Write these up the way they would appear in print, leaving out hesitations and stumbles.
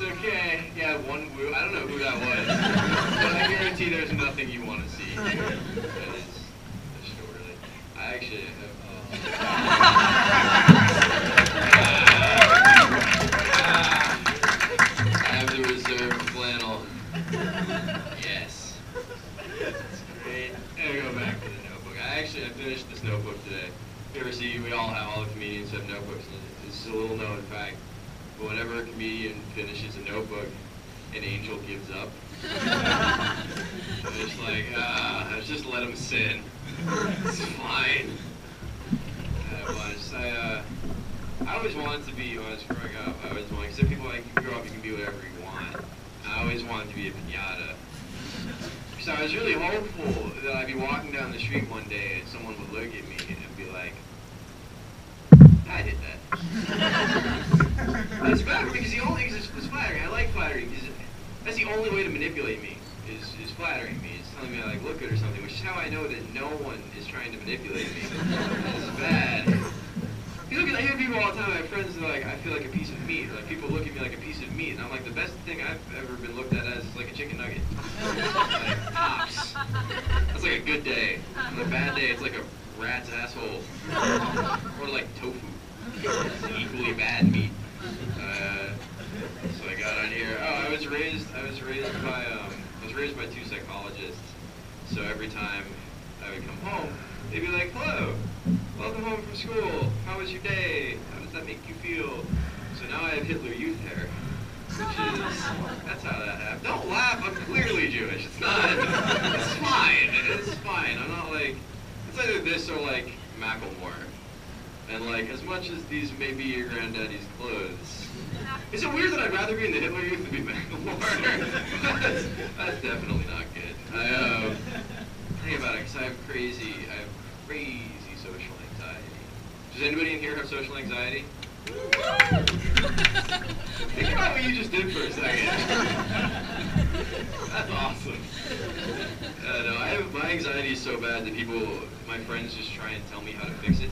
It's okay. Yeah, one woo. I don't know who that was. But I guarantee there's nothing you want to see. That is surely. I actually I have the reserved flannel. Yes. That's great. I'm gonna go back to the notebook. I finished this notebook today. You ever see, we all the comedians have notebooks. And it's a little known fact. But whenever a comedian finishes a notebook, an angel gives up. It's like, just let him sin. It's fine. I always wanted to be, when I was growing up, I always wanted, because people like, you can grow up, you can be whatever you want. I always wanted to be a piñata. So I was really hopeful that I'd be walking down the street one day and someone would look at me and be like, I did that. It's bad because it's flattering. I like flattering because that's the only way to manipulate me is flattering me. It's telling me I like look good or something, which is how I know that no one is trying to manipulate me. It's bad. I hear people all the time. I have friends that are like, I feel like a piece of meat. Or like people look at me like a piece of meat, and I'm like, the best thing I've ever been looked at as is like a chicken nugget. Like, pops. That's like a good day. On a bad day, it's like a rat's asshole. Or like tofu. It's equally bad meat. So I got on here. Oh, I was raised by two psychologists. So every time I would come home, they'd be like, hello, welcome home from school. How was your day? How does that make you feel? So now I have Hitler Youth hair. That's how that happened. Don't laugh, I'm clearly Jewish. It's not, it's fine. It's fine. I'm not like, it's either this or like Macklemore. And like, as much as these may be your granddaddy's clothes, is it weird that I'd rather be in the Hitler Youth than be Macklemore? that's definitely not good. I think about it, because I have crazy social anxiety. Does anybody in here have social anxiety? Think about what you just did for a second. That's awesome. No, my anxiety is so bad that my friends just try and tell me how to fix it.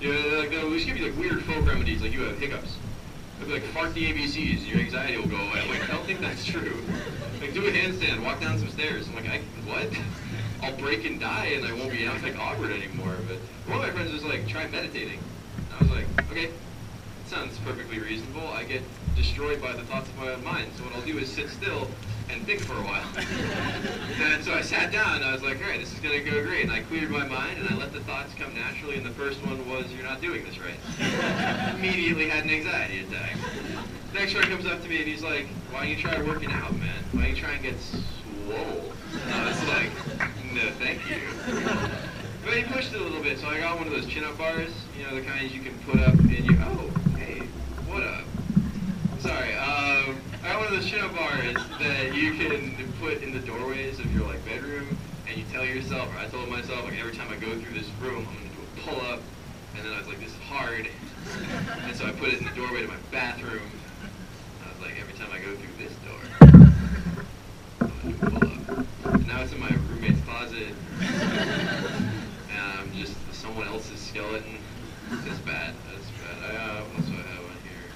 You know, they'll just give you like weird folk remedies, like you have hiccups. They'll be like, fart the ABCs, your anxiety will go away. I'm like, I don't think that's true. Like, do a handstand, walk down some stairs. I'm like, what? I'll break and die and I won't be like awkward anymore. But one of my friends was like, try meditating. And I was like, okay, that sounds perfectly reasonable. I get destroyed by the thoughts of my own mind. So what I'll do is sit still and think for a while. And so I sat down and I was like, all right, this is going to go great. And I cleared my mind and I let the thoughts come naturally. And the first one was, you're not doing this right. Immediately had an anxiety attack. Next friend comes up to me and he's like, why don't you try working out, man? Why don't you try and get swole? And I was like, no, thank you. But he pushed it a little bit, so I got one of those chin-up bars, you know, the kinds you can put up in your, oh, hey, what up? Sorry, I got one of those chin-up bars that you can put in the doorways of your, like, bedroom, and you tell yourself, or I told myself, like, every time I go through this room, I'm going to do a pull-up, and then I was like, this is hard, and so I put it in the doorway to my bathroom. I was like, every time I go through this door, I'm going to do a pull-up. And now it's in my roommate's closet, and I'm just someone else's skeleton. That's bad. That's bad. What else do I have on here?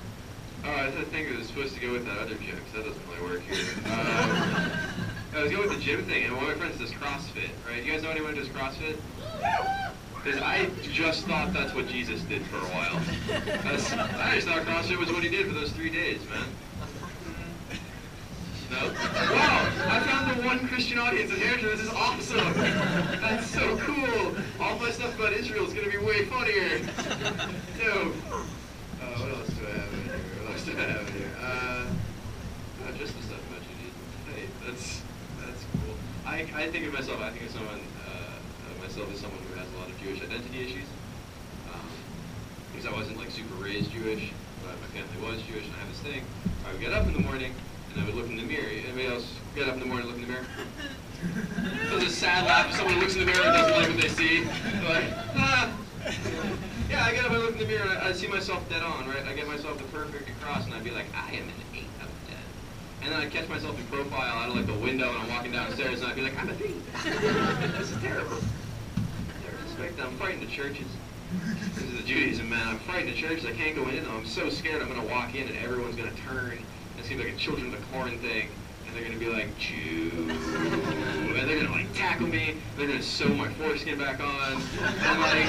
Oh, I think it was supposed to go with that other joke, so that doesn't really work here. I was going with the gym thing, and one of my friends does CrossFit, right? You guys know anyone who does CrossFit? Because I just thought that's what Jesus did for a while. I just thought CrossFit was what he did for those 3 days, man. No? Wow! I found the one Christian audience in Harrison. This is awesome! That's so cool! All my stuff about Israel is going to be way funnier! No! What else do I have in here? Just the stuff about Judaism. Hey, that's cool. I think of myself, myself as someone who has a lot of Jewish identity issues. Because I wasn't like super raised Jewish, but my family was Jewish, and I have this thing. I would get up in the morning, and I would look in the mirror. Anybody else get up in the morning and look in the mirror? So it's a sad laugh if someone looks in the mirror and doesn't like what they see. They're like, Yeah, I get up and look in the mirror and I see myself dead on, right? I get myself the perfect cross and I'd be like, I am an 8 out of 10. And then I'd catch myself in profile out of like the window and I'm walking downstairs and I'd be like, I'm a 3. This is terrible. I'm frightened of churches. This is the Judaism, man. I'm frightened of churches. I can't go in them. I'm so scared I'm going to walk in and everyone's going to turn It's gonna be like a Children of the Corn thing, and they're gonna be like, Jew, and they're gonna like tackle me. They're gonna sew my foreskin back on, and like,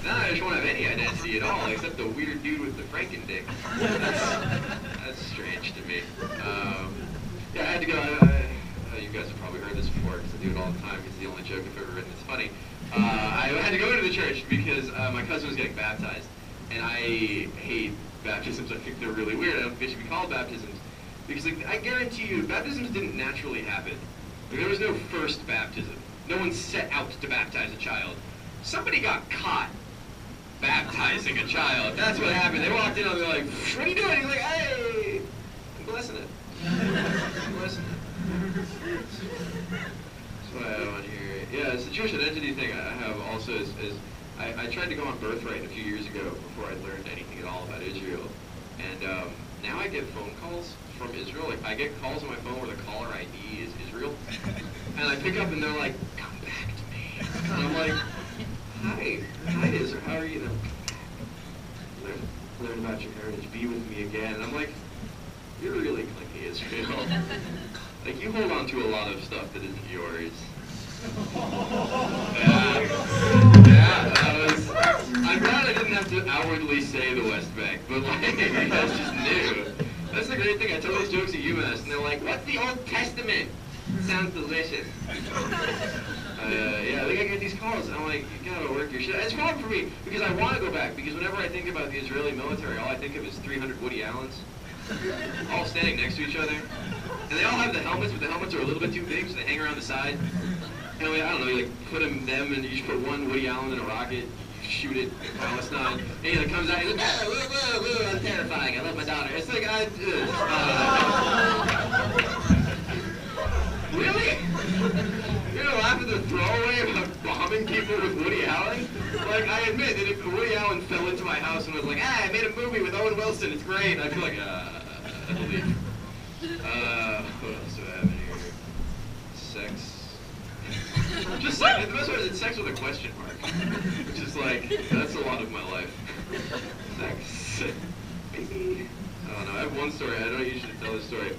now I just won't have any identity at all except the weird dude with the Franken-dick. That's strange to me. Yeah, I had to go. You guys have probably heard this before because I do it all the time. It's the only joke I've ever written. It's funny. I had to go into the church because my cousin was getting baptized, and I hate baptisms. I think they're really weird. I don't think they should be called baptisms because, like, I guarantee you, baptisms didn't naturally happen. Like, there was no first baptism. No one set out to baptize a child. Somebody got caught baptizing a child. That's what happened. They walked in and they're like, "What are you doing?" He's like, "Hey, I'm blessing it. I'm blessing it." That's what I have on here. Yeah, it's the Jewish identity thing I have also is I tried to go on Birthright a few years ago before I learned anything at all about Israel. And now I get phone calls from Israel. Like, I get calls on my phone where the caller ID is Israel. And I pick up and they're like, "Come back to me." And I'm like, Hi Israel, how are you? Learn about your heritage, be with me again. And I'm like, you're really clingy, Israel. Like, you hold on to a lot of stuff that isn't yours. I'm glad I didn't have to outwardly say the West Bank, but like, that's just new. That's the great thing. I tell these jokes at UMass, and they're like, "What's the Old Testament?" Sounds delicious. Yeah, like I get these calls, and I'm like, you gotta work your shit. It's a problem for me, because I want to go back, because whenever I think about the Israeli military, all I think of is 300 Woody Allens, all standing next to each other. And they all have the helmets, but the helmets are a little bit too big, so they hang around the side. And I don't know, you like put them, and you just put one Woody Allen in a rocket, you shoot it in Palestine, and he like comes out, he's like, "Ah, woo, woo, woo, I'm terrifying, I love my daughter." It's like, really? You're gonna laugh at the throwaway about bombing people with Woody Allen? Like, I admit that if Woody Allen fell into my house and was like, "Ah, I made a movie with Owen Wilson, it's great," I'd be like, I believe. What else do I have in here? Sex. Just sex. The best part is it's sex with a question mark. Which is like, that's a lot of my life. Sex. Baby. I don't know. I have one story. I don't usually tell this story.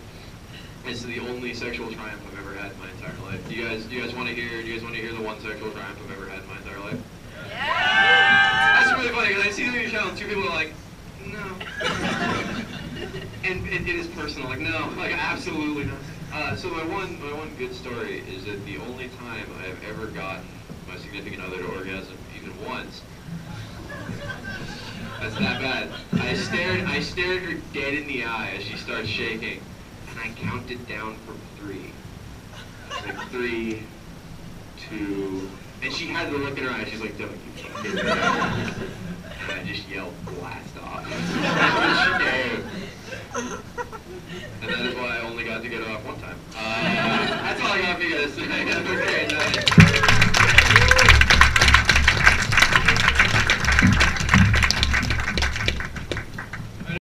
It's the only sexual triumph I've ever had in my entire life. Do you guys want to hear the one sexual triumph I've ever had in my entire life? Yeah! That's really funny because I see the channel and two people are like, no. And it is personal, like, no, like, absolutely not. So my one good story is that the only time I have ever gotten my significant other to orgasm even once, that's that bad. I stared her dead in the eye as she starts shaking, and I counted down from 3. Like 3, 2, and she had the look in her eye. She's like, "Don't you fucking." And I just yelled, "Blast off." She gave. And that is why I only got to get it off one time. That's all I got for you guys today. Have a great